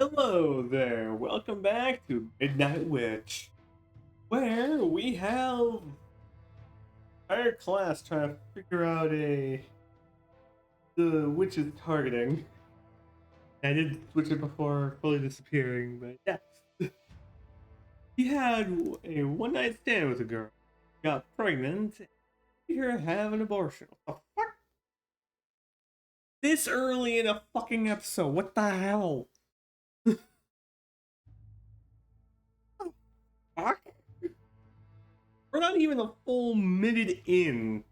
Hello there, welcome back to Midnight Witch, where we have our class trying to figure out the witch's targeting. I did switch it before fully disappearing, but yeah. He had a one night stand with a girl, got pregnant, and made her have an abortion. What the fuck? This early in a fucking episode, what the hell? Fuck? We're not even a full minute in.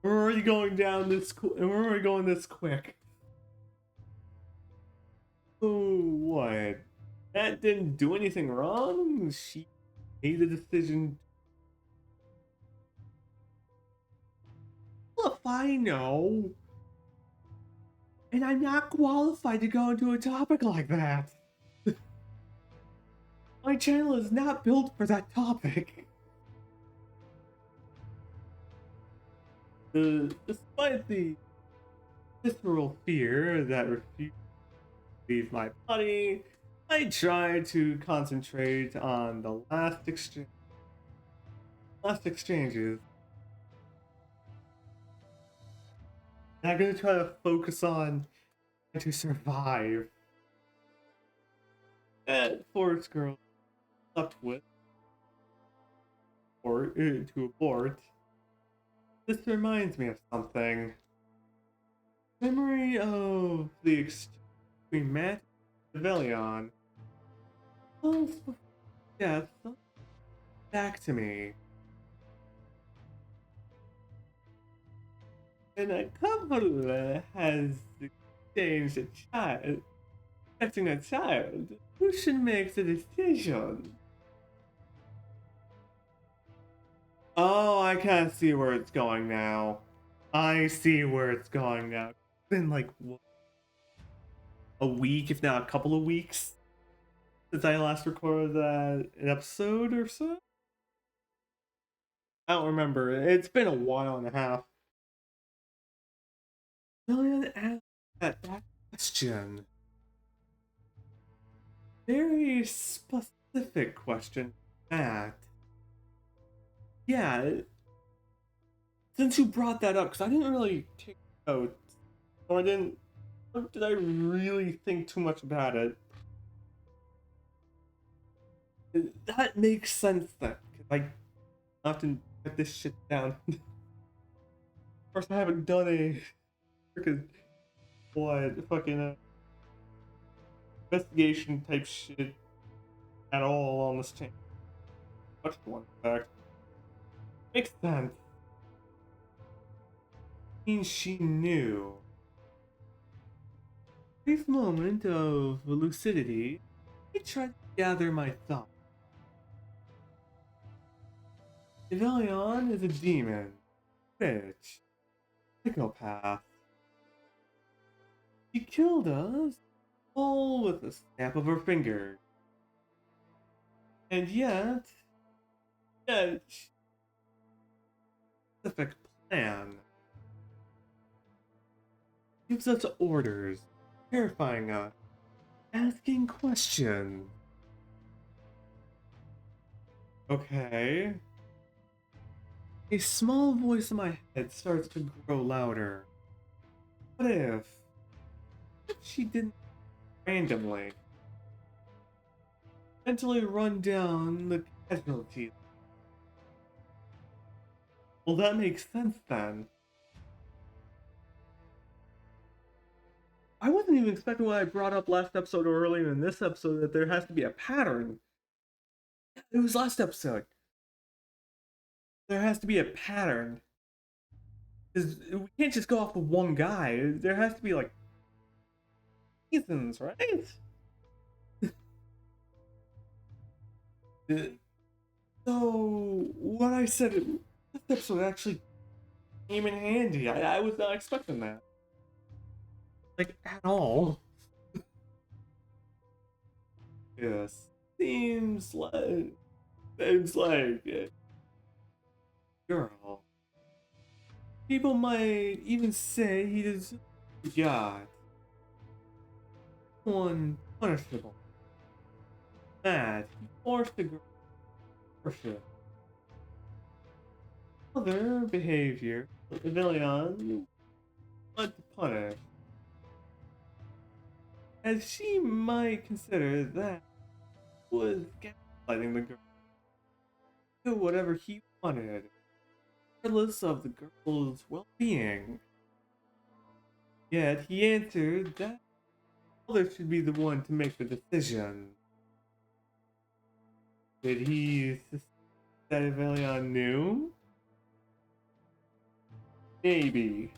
We're already going down this. We're already going this quick. Oh, what? That didn't do anything wrong. She made the decision. Well, if I know, and I'm not qualified to go into a topic like that. My channel is not built for that topic. Despite the visceral fear that refused to leave my body, I try to concentrate on the last exchanges. And I'm gonna try to focus on trying to survive. That forest girl slept with, or to abort. This reminds me of something. Memory of the exchange between Matt and Velion. Months before death, back to me. And a couple has exchanged a child, expecting a child. Who should make the decision? Oh, I kind of see where it's going now. I see where it's going now. It's been like what, a week, if not a couple of weeks, since I last recorded that an episode or so. I don't remember. It's been a while and a half. Million asked that question. Very specific question. That. Yeah. Since you brought that up, because I didn't really take notes, or I didn't. Did I really think too much about it? That makes sense then, because I often get this shit down. Of course, I haven't done a freaking fucking investigation type shit at all on this channel. Much one, in fact. Makes sense. Means she knew. Brief moment of lucidity. I tried to gather my thoughts. Evelion is a demon, witch, psychopath. She killed us all with a snap of her finger. And yet, specific plan. Gives us orders, terrifying us, asking questions. Okay. A small voice in my head starts to grow louder. What if she didn't randomly mentally run down the casualties? Well, that makes sense then. I wasn't even expecting what I brought up last episode or earlier in this episode that there has to be a pattern. It was last episode. There has to be a pattern. Because we can't just go off of one guy. There has to be like reasons, right? So what I said in this episode actually came in handy. I was not expecting that. Like at all. Yes. Seems like girl. People might even say he is God. one punishable. That he forced the girl to worship. Other behavior, Villian was punished, as she might consider that was gaslighting the girl to do whatever he wanted, regardless of the girl's well-being. Yet he answered that mother should be the one to make the decision. Did he suspect that Evelion knew? Maybe.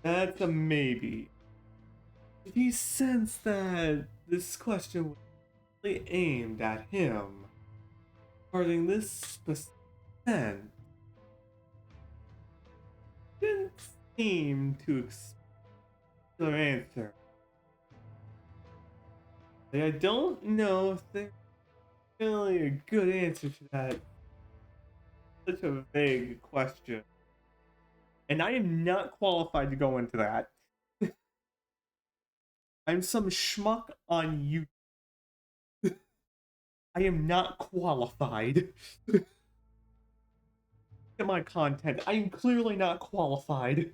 That's a maybe. Did he sense that this question was really aimed at him regarding this specific event? Didn't seem to expect their answer. I don't know if there's really a good answer to that. Such a vague question. And I am not qualified to go into that. I'm some schmuck on YouTube. I am not qualified. At my content. I am clearly not qualified.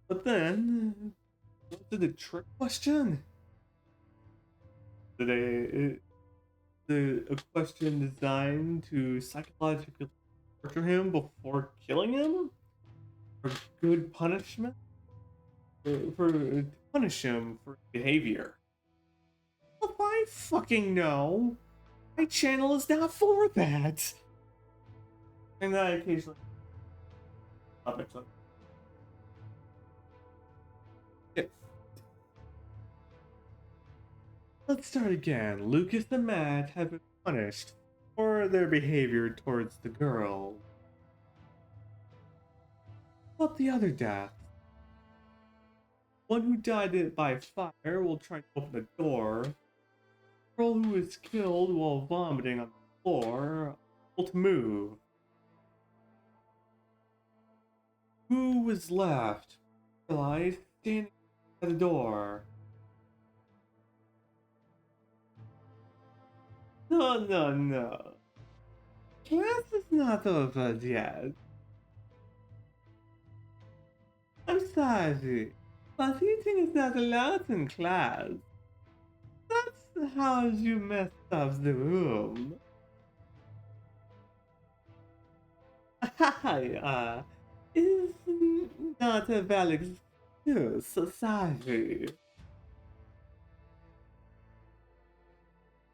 But then, what did the trick question? Did a question designed to psychologically torture him before killing him? For good punishment? To punish him for behavior? Well, if I fucking know, my channel is not for that. And I occasionally topics like Let's start again. Lucas and Matt have been punished for their behavior towards the girl. What the other deaths? One who died by fire while trying to open the door. The girl who was killed while vomiting on the floor, unable to move. Who was left? Realized standing at the door. No. Class is not over yet. I'm sorry, but eating is not allowed in class. That's how you messed up the room. Hi, is not a valid excuse, sorry.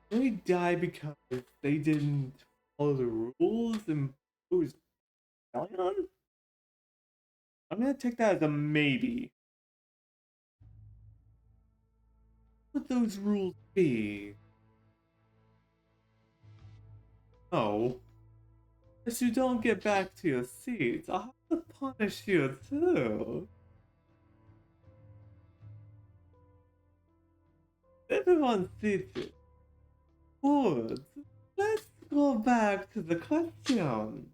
They die because they didn't follow the rules imposed by Elion? I'm gonna take that as a maybe. What would those rules be? Oh. If you don't get back to your seats, I'll have to punish you too. Everyone seated. Good. Let's go back to the question.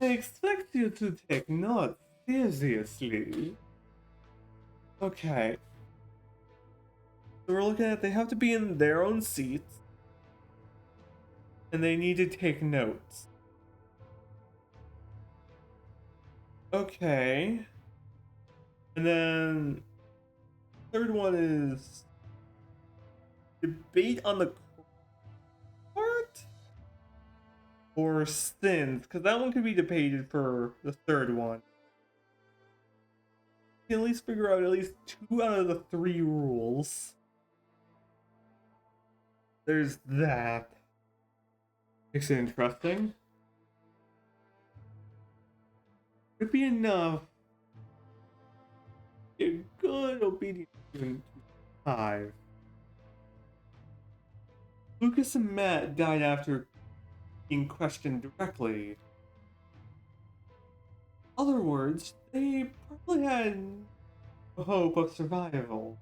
I expect you to take notes seriously. Okay. So we're looking at they have to be in their own seats. And they need to take notes. Okay. And then third one is debate on the part or sins, because that one could be debated for the third one. You can at least figure out at least 2 out of the 3 rules. There's that. Makes it interesting. Could be enough. A good obedient student to 5. Lucas and Matt died after being questioned directly. In other words, they probably had a hope of survival.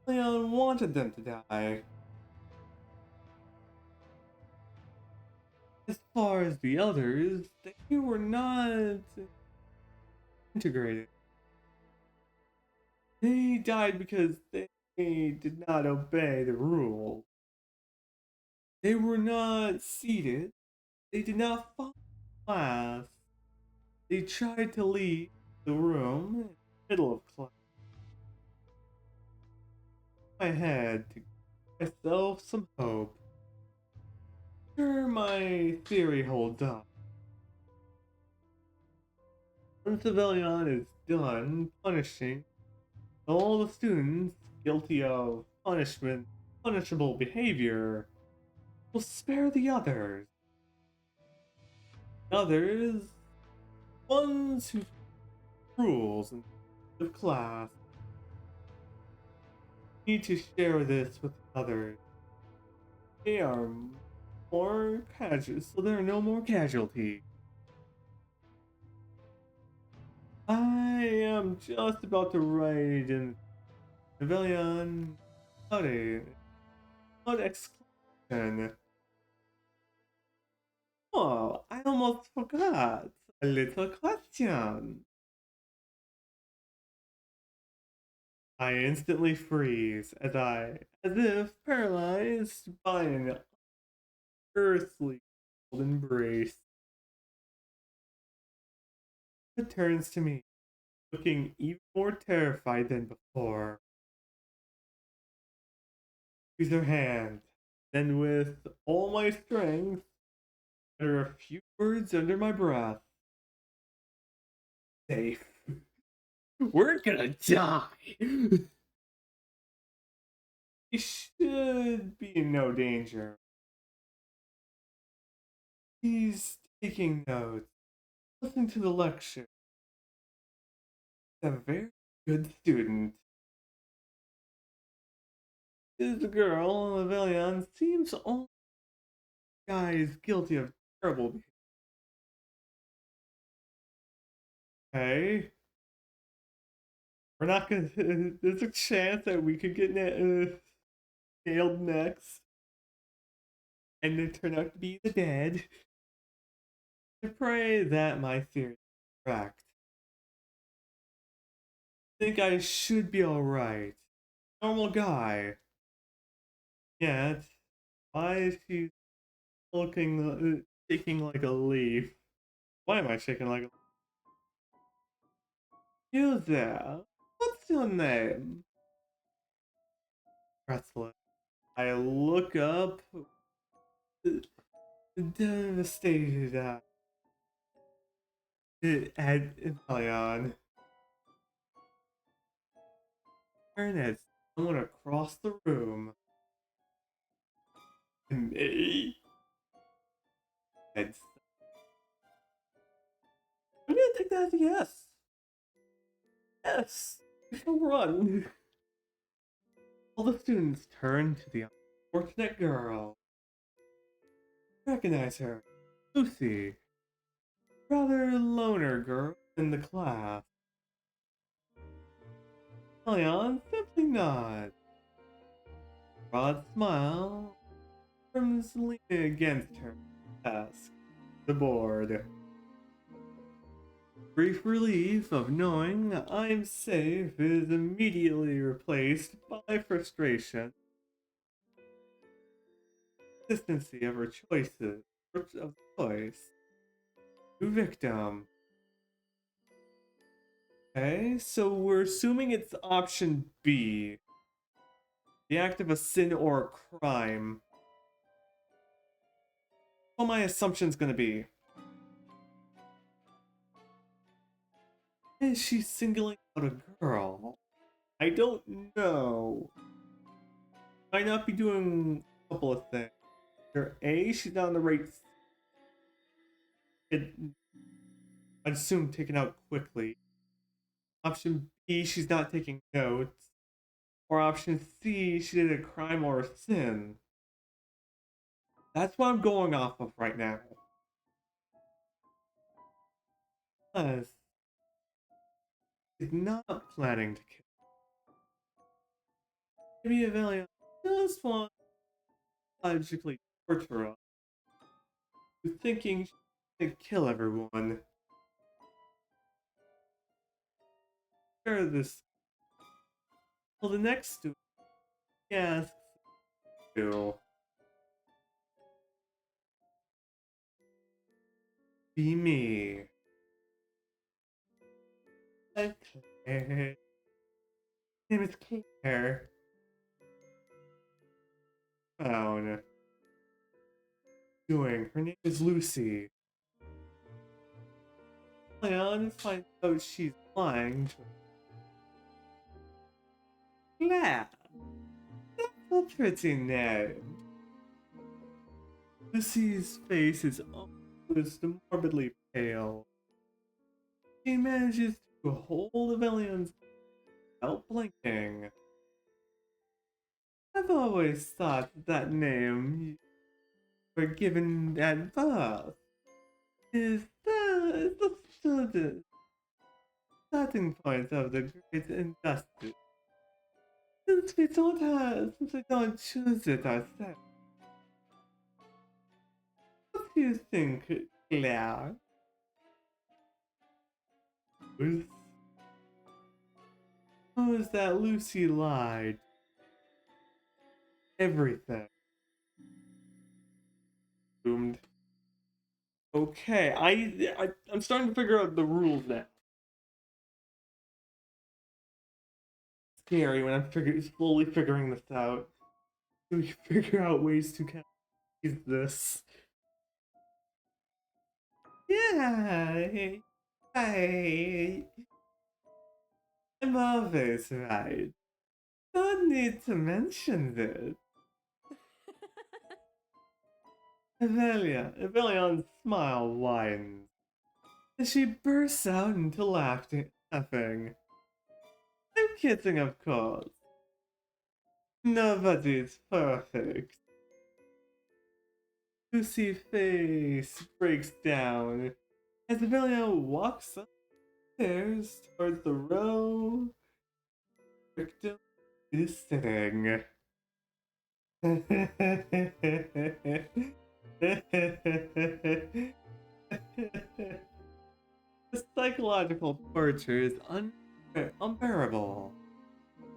Leon wanted them to die. As far as the others, they were not integrated. They died because they did not obey the rules. They were not seated. They did not follow class. They tried to leave the room in the middle of class. I had to give myself some hope. Sure, my theory holds up. When Civilian is done punishing all the students guilty of punishable behavior, will spare the others. The others, ones who rules in the class, need to share this with others. They are more casual, so there are no more casualties. I am just about to write in Civilian without exclamation. Oh, I almost forgot. A little question. I instantly freeze as if paralyzed by an earthly embrace. It turns to me, looking even more terrified than before. Squeeze her hand, then with all my strength, utter a few words under my breath. Safe. We're gonna die. He should be in no danger. He's taking notes, listening to the lecture. He's a very good student. This girl, Avelion, seems only guy is guilty of terrible behavior. Okay. We're not gonna. There's a chance that we could get nailed next, and it turned out to be the dead. I pray that my theory is correct. I think I should be alright. Normal guy. Yet, why is he looking, shaking like a leaf? Why am I shaking like a leaf? You there? What's your name? Breathless. I look up, devastated at Leon. Turn as someone across the room. Me? And I'm gonna take that as a yes. Yes. We shall run. All the students turn to the unfortunate girl. Recognize her. Lucy. Rather loner girl in the class. Leon simply nods. Broad smile. Arms leaning against her desk. The board. Brief relief of knowing I'm safe is immediately replaced by frustration. Consistency of her choices. Of choice. New victim. Okay, so we're assuming it's option B. The act of a sin or a crime. What my assumption's gonna be? Is she singling out a girl? I don't know. Might not be doing a couple of things. Either A, she's not on the right. I'd assume taken out quickly. Option B, she's not taking notes. Or option C, she did a crime or a sin. That's what I'm going off of right now. Plus, she's not planning to kill. Maybe Avelia just wants to logically torture us. You're thinking she's gonna kill everyone. Sure, this. Well, the next student asks you, be me. I'm Claire. My name is Claire. Found. Doing. Her name is Lucy. Leon finds out she's lying to Claire. That's a pretty name. Lucy's face is almost morbidly pale. She manages to hold Avellion's without blinking. I've always thought that name you were given at birth is the starting point of the great injustice. Since we don't choose it ourselves. What do you think, Claire? Who's that Lucy lied? Everything. Doomed. Okay, I'm starting to figure out the rules now. Scary when I'm slowly figuring this out. We figure out ways to kind of use this. Yeah, I, I'm always right. Don't need to mention this. Evelian's smile widens, and she bursts out into laughing. I'm kidding, of course. Nobody's perfect. Lucy's face breaks down as Evelian walks upstairs towards the row victim is sitting. The psychological torture is unbearable,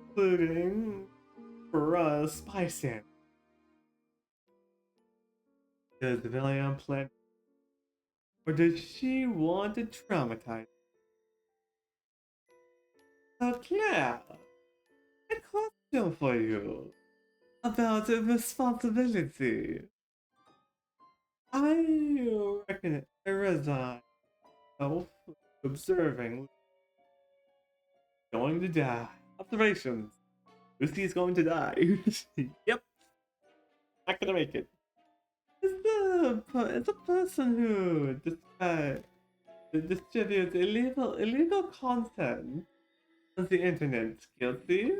including for us bystanders. Does Valiant plan, or does she want to traumatize? So Claire, a question for you about a responsibility. I reckon I resign self observing going to die. Observations. Lucy's going to die. Yep, not gonna make it. It's a person who distributes illegal content on the internet guilty,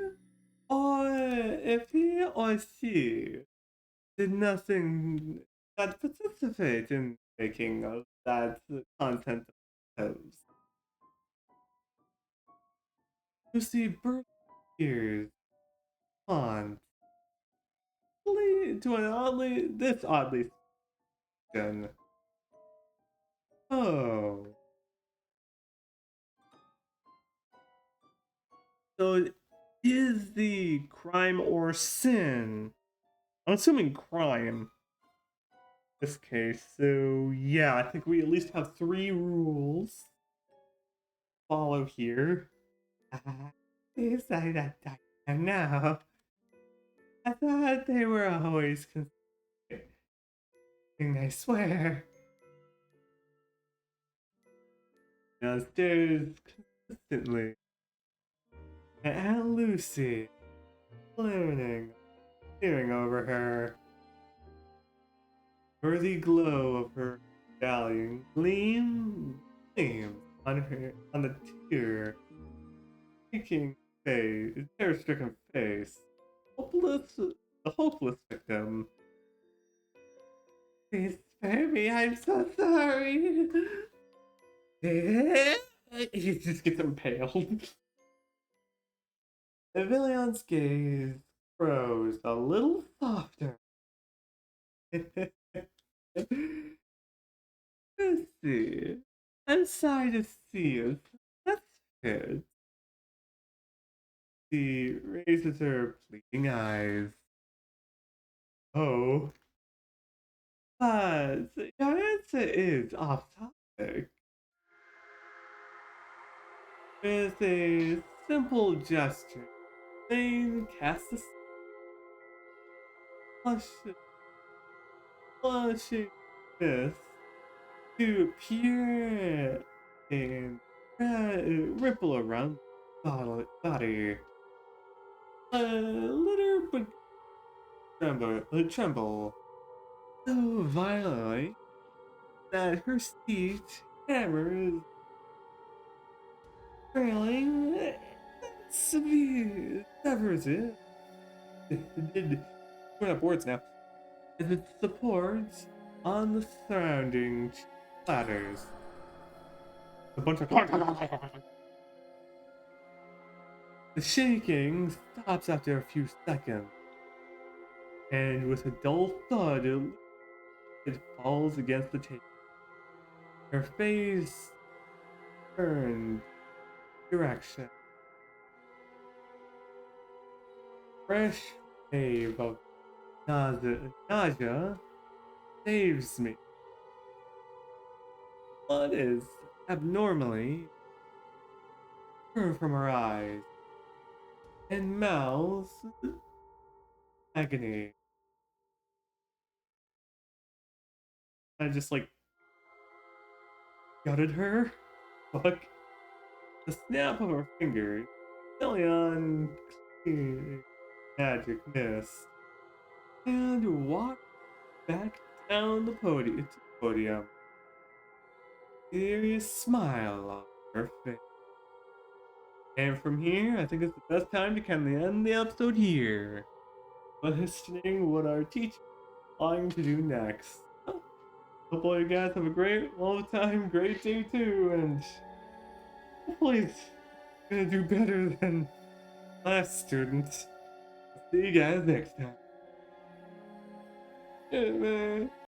or if he or she did nothing that participate in making of that content themselves. Lucy birth tears on to an oddly done. Oh. So it is the crime or sin? I'm assuming crime in this case. So yeah, I think we at least have 3 rules to follow here. Is that I know. I thought they were always consistent. I swear. Downstairs consistently. And Aunt Lucy, learning, peering over her. Early glow of her medallion gleams on the terror-stricken face. The hopeless victim. Please spare me, I'm so sorry. He just gets impaled. Evillion's gaze grows a little softer. Let's see. I'm sorry to see you. That's good. She raises her pleading eyes. Oh, but your answer is off topic. With a simple gesture, Thane casts a flush- flushing mist to appear and ripple around the body. A little but tremble so violently that her speech hammers trailing severs it. We're up words now. As it supports on the surrounding platters. A bunch of the shaking stops after a few seconds, and with a dull thud, it falls against the table. Her face turned direction. Fresh wave of nausea saves me. Blood is abnormally pouring from her eyes and mouth agony. I just like gutted her. Fuck. The snap of her fingers, Celion cleared magic mist, and walked back down the podium. Serious smile on her face. And from here, I think it's the best time to kind of end the episode here. Listening what our teacher is going to do next. Hope all you guys have a great long time, great day too, and hopefully it's gonna do better than last student. See you guys next time. Yeah, man.